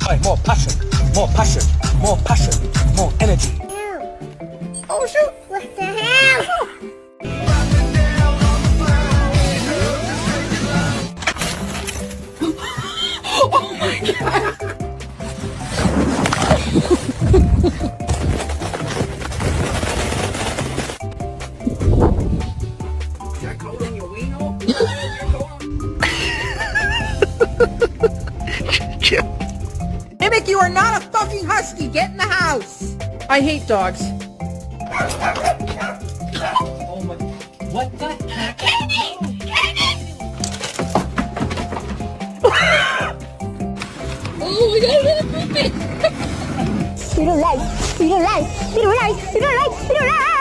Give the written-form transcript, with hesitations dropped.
More passion, more passion, more passion, more energy. Oh shoot! What the hell? Mimic, you are not a fucking husky! Get in the house! I hate dogs. Oh my, what the heck? Oh my god, little poopy! You don't like, you don't like, you don't like, you don't like, you don't like!